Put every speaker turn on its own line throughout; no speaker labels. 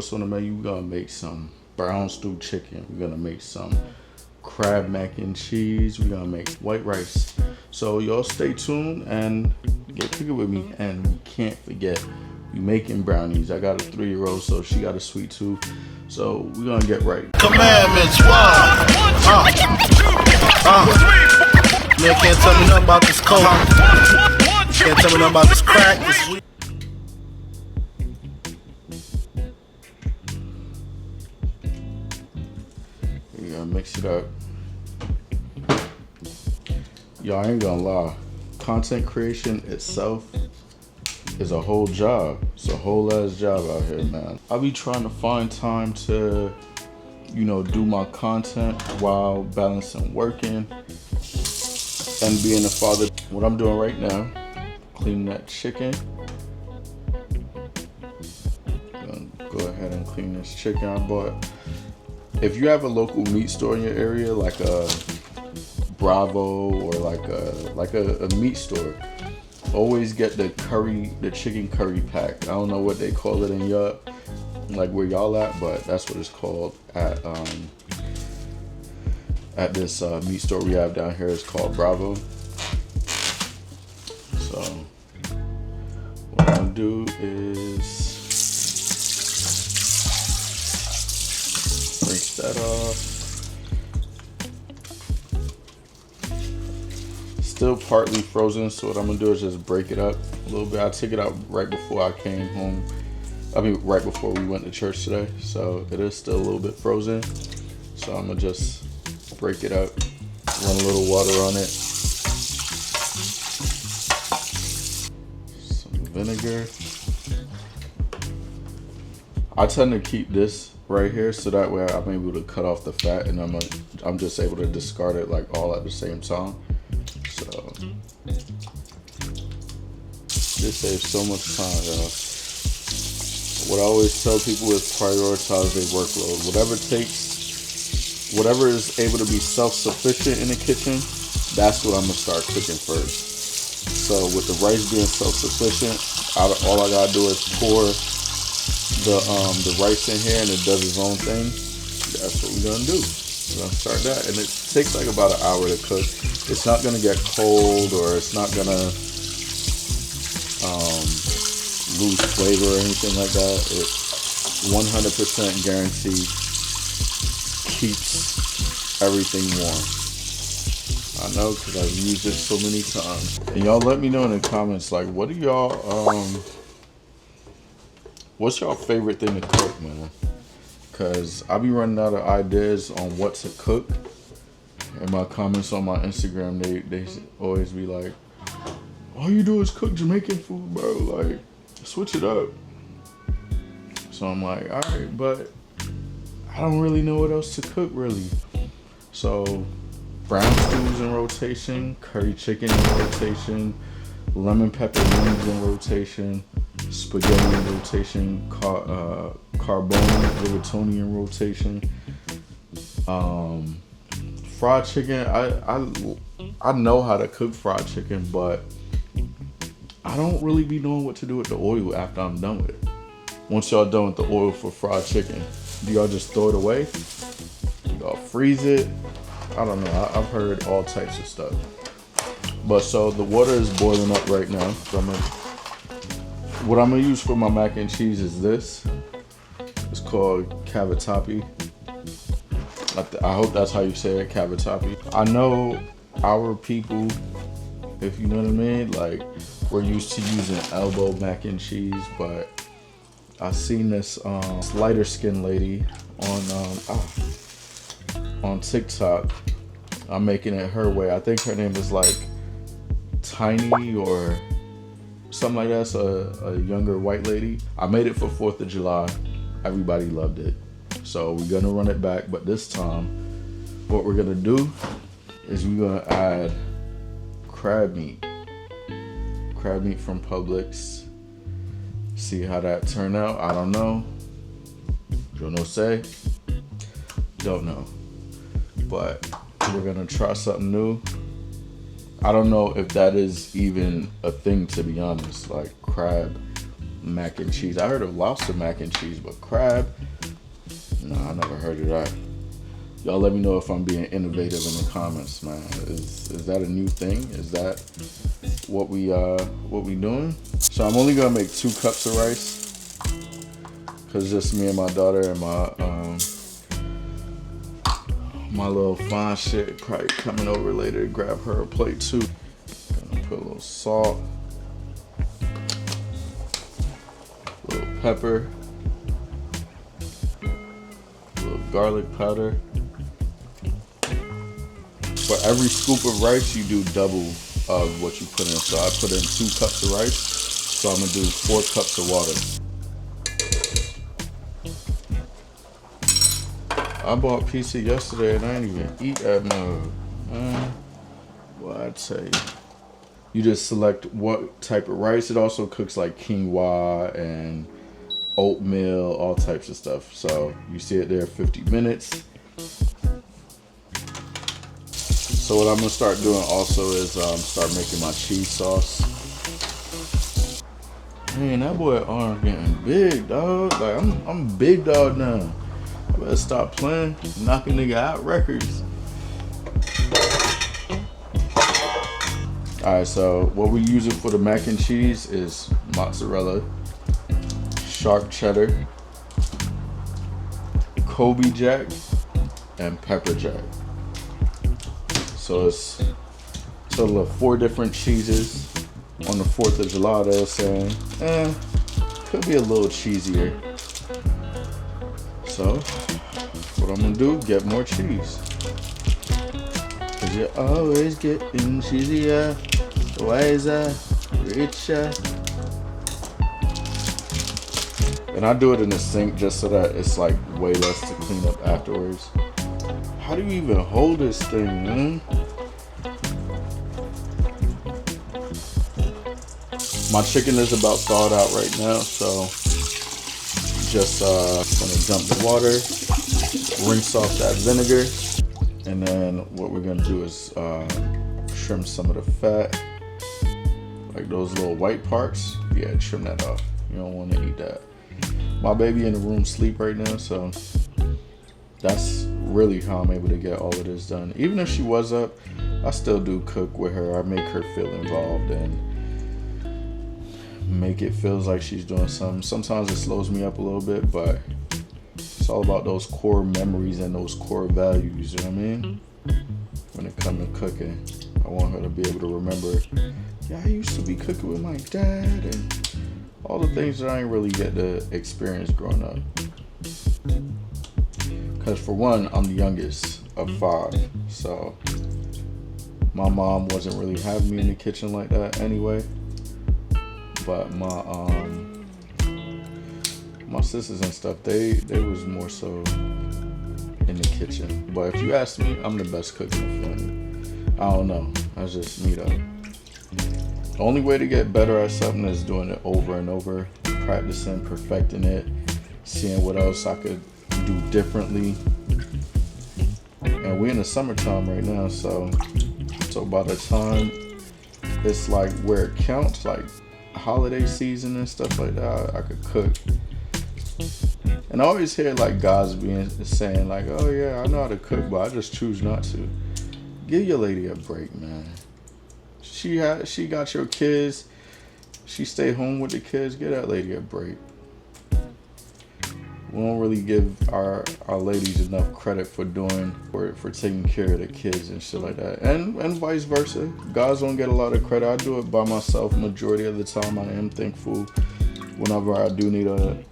what's on the menu? We're gonna make some brown stew chicken. We're gonna make some crab mac and cheese. We're gonna make white rice. So y'all stay tuned and get cooking with me. And we can't forget, we making brownies. I got a 3-year-old, so she got a sweet tooth. So we're gonna get right.
Commandments, one. Man can't tell me nothing about this coke. Can't tell me nothing about this crack, this weed.
We're gonna mix it up. Y'all ain't gonna lie. Content creation itself is a whole job. It's a whole ass job out here, man. I be trying to find time to, you know, do my content while balancing working and being a father. What I'm doing right now, cleaning that chicken. Gonna go ahead and clean this chicken I bought. If you have a local meat store in your area, like a Bravo or like a meat store, always get the chicken curry pack. I don't know what they call it in y'all, like where y'all at, but that's what it's called at this meat store we have down here. It's called Bravo. So what I'm gonna do is rinse that off. Still partly frozen, so what I'm gonna do is just break it up a little bit. I took it out right before I came home. Right before we went to church today. So it is still a little bit frozen. So I'm gonna just break it up, run a little water on it. Some vinegar. I tend to keep this right here so that way I'm able to cut off the fat, and I'm just able to discard it like all at the same time. So this saves so much time, y'all. What I always tell people is prioritize their workload. Whatever is able to be self-sufficient in the kitchen, that's what I'm gonna start cooking first. So with the rice being self-sufficient, all I gotta do is pour the rice in here and it does its own thing. That's what we're gonna do. We're gonna start that, and it takes like about an hour to cook. It's not gonna get cold, or it's not gonna lose flavor or anything like that. It 100% guaranteed keeps everything warm. I know, because I've used it so many times. And y'all let me know in the comments, like, what are y'all what's y'all favorite thing to cook, man? Because I be running out of ideas on what to cook. In my comments on my Instagram, they always be like, all you do is cook Jamaican food, bro. Like, switch it up. So I'm like, all right, but I don't really know what else to cook, really. So brown stews in rotation, curry chicken in rotation, lemon pepper wings in rotation, spaghetti in rotation, carbone rigatoni in rotation. Fried chicken, I know how to cook fried chicken, but I don't really be knowing what to do with the oil after I'm done with it. Once y'all done with the oil for fried chicken, do y'all just throw it away? Do y'all freeze it? I don't know. I've heard all types of stuff. But so the water is boiling up right now. So what I'm gonna use for my mac and cheese is this. It's called cavatappi. I hope that's how you say it, cavatappi. I know our people, if you know what I mean, like, we're used to using elbow mac and cheese, but I seen this lighter skinned lady on TikTok. I'm making it her way. I think her name is like TINI or something like that. It's a younger white lady. I made it for 4th of July. Everybody loved it. So we're gonna run it back, but this time what we're gonna do is we're gonna add crab meat from Publix. See how that turned out. I don't know. Don't know say. Don't know. But we're gonna try something new. I don't know if that is even a thing, to be honest, like crab mac and cheese. I heard of lobster mac and cheese, but crab? Nah, I never heard of that. Y'all let me know if I'm being innovative in the comments, man. Is that a new thing? Is that what we doing? So I'm only gonna make 2 cups of rice, cause just me and my daughter and my little fine shit probably coming over later to grab her a plate too. Gonna put a little salt, a little pepper, a little garlic powder. For every scoop of rice, you do double of what you put in. So I put in 2 cups of rice, so I'm gonna do 4 cups of water. I bought pizza yesterday and I didn't even eat that mug. Well, I'd say you just select what type of rice. It also cooks like quinoa and oatmeal, all types of stuff. So you see it there, 50 minutes. So what I'm gonna start doing also is start making my cheese sauce. Man, that boy arm getting big, dog. Like I'm big dog now. I better stop playing, knocking nigga out records. Alright, so what we're using for the mac and cheese is mozzarella, sharp cheddar, Kobe Jack, and pepper jack. So it's a total of 4 different cheeses. On the 4th of July, they were saying, could be a little cheesier. So, what I'm gonna do, get more cheese. Cause you're always getting cheesier, wiser, richer. And I do it in the sink just so that it's like way less to clean up afterwards. How do you even hold this thing, man? My chicken is about thawed out right now, so just gonna dump the water, rinse off that vinegar, and then what we're gonna do is trim some of the fat, like those little white parts. Yeah, trim that off. You don't want to eat that. My baby in the room sleep right now, so that's really how I'm able to get all of this done. Even if she was up, I still do cook with her. I make her feel involved and make it feels like she's doing something. Sometimes it slows me up a little bit, but it's all about those core memories and those core values, you know what I mean? When it comes to cooking, I want her to be able to remember, yeah, I used to be cooking with my dad, and all the things that I ain't really get to experience growing up. Because for one, I'm the youngest of 5, so my mom wasn't really having me in the kitchen like that anyway. But my sisters and stuff, they was more so in the kitchen. But if you ask me, I'm the best cook in the family. I don't know. That's just me though. The only way to get better at something is doing it over and over, practicing, perfecting it, seeing what else I could do differently. And we're in the summertime right now, so by the time it's like where it counts, like holiday season and stuff like that, I could cook. And I always hear like guys saying like, oh yeah, I know how to cook, but I just choose not to. Give your lady a break, man. She got your kids. She stay home with the kids. Give that lady a break. We don't really give our ladies enough credit for taking care of the kids and shit like that, and vice versa. Guys don't get a lot of credit. I do it by myself majority of the time. I am thankful whenever I do need a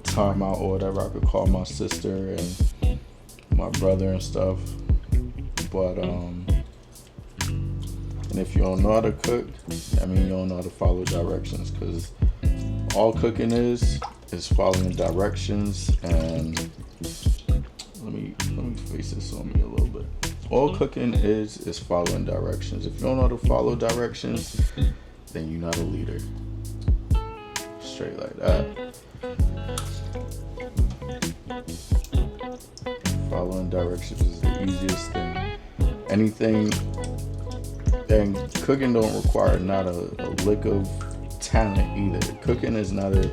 time out or whatever. I could call my sister and my brother and stuff. But and if you don't know how to cook, I mean, you don't know how to follow directions, because all cooking is following directions. And let me face this on me a little bit. All cooking is following directions. If you don't know how to follow directions, then you're not a leader. Straight like that. Following directions is the easiest thing. And cooking don't require not a lick of talent either. Cooking is not a,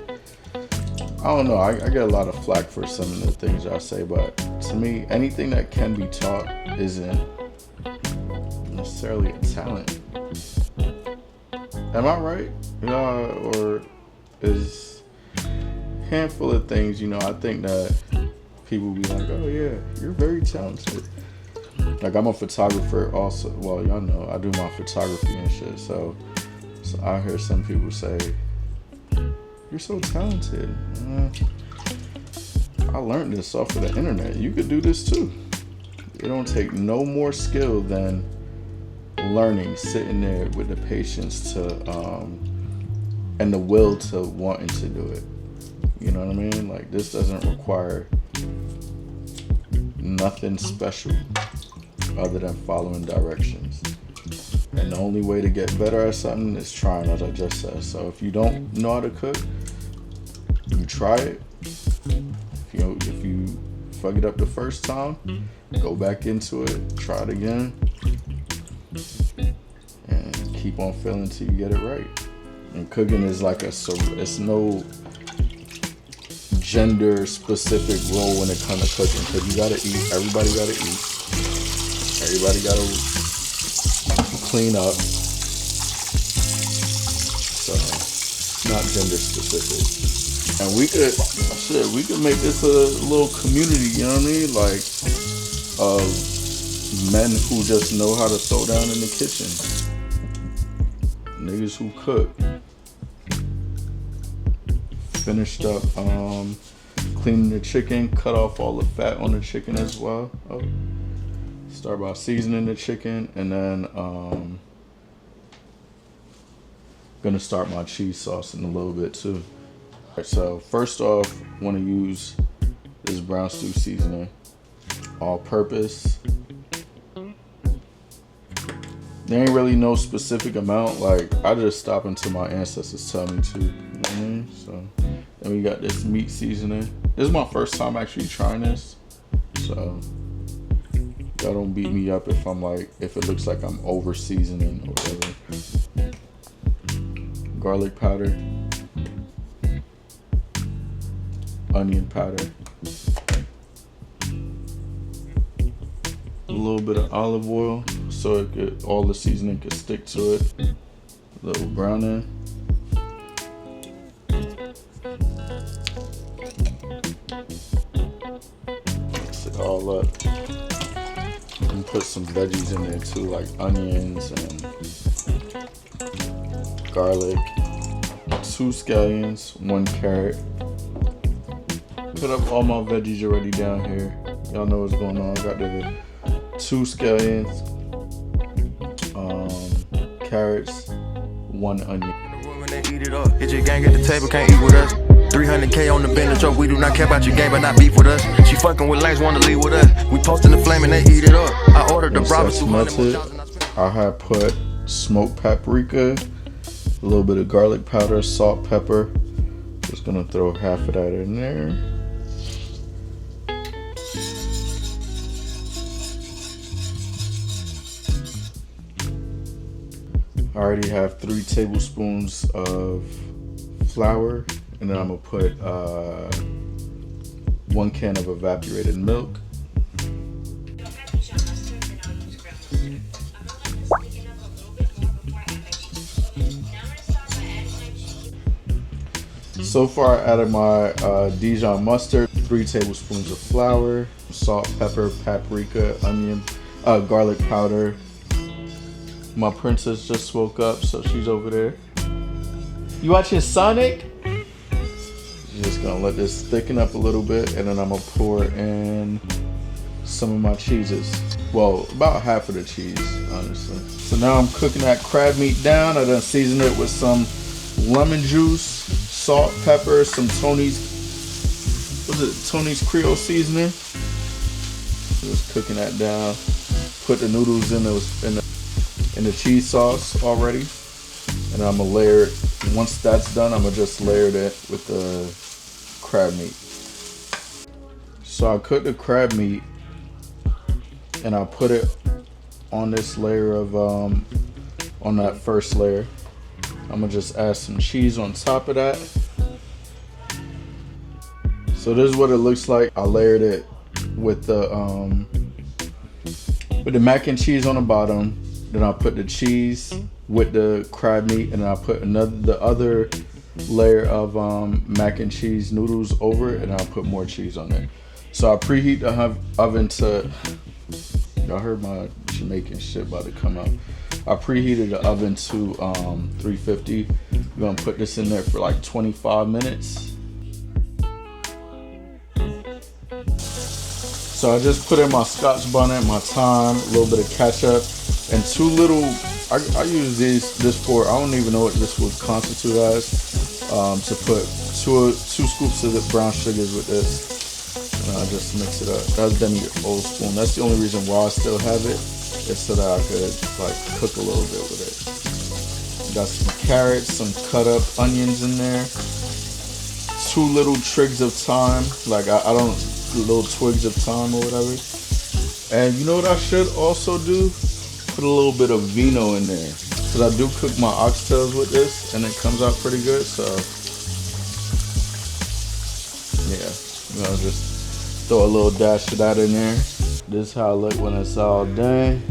I don't know, I get a lot of flack for some of the things I say, but to me, anything that can be taught isn't necessarily a talent. Am I right? Or is a handful of things, I think that people be like, oh yeah, you're very talented. Like, I'm a photographer also. Well, y'all know I do my photography and shit. So I hear some people say, you're so talented. I learned this off of the internet. You could do this too. It don't take no more skill than learning, sitting there with the patience to, and the will to wanting to do it. You know what I mean? Like, this doesn't require nothing special other than following directions. And the only way to get better at something is trying, as I just said. So if you don't know how to cook, you try it. If you fuck it up the first time, go back into it, try it again, and keep on feeling until you get it right. And cooking is like it's no gender specific role when it comes to cooking, because you gotta eat. Everybody gotta eat. Everybody gotta clean up. So it's not gender specific. And we could make this a little community, you know what I mean? Like, of men who just know how to throw down in the kitchen. Niggas who cook. Finished up cleaning the chicken, cut off all the fat on the chicken as well. Start by seasoning the chicken, and then gonna start my cheese sauce in a little bit too. Alright, so first off, want to use this BrownStew seasoning, all purpose. There ain't really no specific amount. Like, I just stop until my ancestors tell me to. You know what I mean? So then we got this meat seasoning. This is my first time actually trying this, so y'all don't beat me up if it looks like I'm over seasoning or whatever. Garlic powder, onion powder, a little bit of olive oil so all the seasoning could stick to it. A little browning. Mix it all up. And put some veggies in there too, like onions and garlic, 2 scallions, 1 carrot. Put up all my veggies already down here. Y'all know what's going on. I got the 2 scallions, carrots, 1 onion.
Eat it up. Hit your gang at the table, can't eat with us. 300K on the bench, we do not care about your game, but not beef with us. She fucking with lanes, wanna leave with us. We posting the flame and they eat it up. I ordered the brothers
melted. I had put smoked paprika, a little bit of garlic powder, salt, pepper. Just gonna throw half of that in there. I already have 3 tablespoons of flour, and then I'm gonna put 1 can of evaporated milk. So far I added my Dijon mustard, 3 tablespoons of flour, salt, pepper, paprika, onion, garlic powder. My princess just woke up, so she's over there. You watching Sonic? Just gonna let this thicken up a little bit, and then I'm gonna pour in some of my cheeses. Well, about half of the cheese, honestly. So now I'm cooking that crab meat down. I done seasoned it with some lemon juice, salt, pepper, some Tony's Creole seasoning. Just cooking that down. Put the noodles in the cheese sauce already, and I'm gonna layer it. Once that's done, I'm gonna just layer it with the crab meat. So I cooked the crab meat and I put it on this layer of on that first layer. I'm gonna just add some cheese on top of that. So this is what it looks like. I layered it with the mac and cheese on the bottom. Then I put the cheese with the crab meat, and then I put the other layer of mac and cheese noodles over it, and I'll put more cheese on there. So I preheat the oven to, y'all heard my Jamaican shit about to come out. I preheated the oven to 350. We're gonna put this in there for like 25 minutes. So I just put in my Scotch bonnet, my thyme, a little bit of ketchup, and two little, I use this for, I don't even know what this would constitute as, to put two scoops of the brown sugars with this. And I just mix it up. That's Demi Old Spoon. That's the only reason why I still have it, is so that I could like cook a little bit with it. Got some carrots, some cut up onions in there, two little twigs of thyme, like I don't, little twigs of thyme or whatever. And you know what I should also do? Put a little bit of vino in there, because I do cook my oxtails with this and it comes out pretty good. So yeah, you know, just throw a little dash of that in there. This is how I look when it's all done.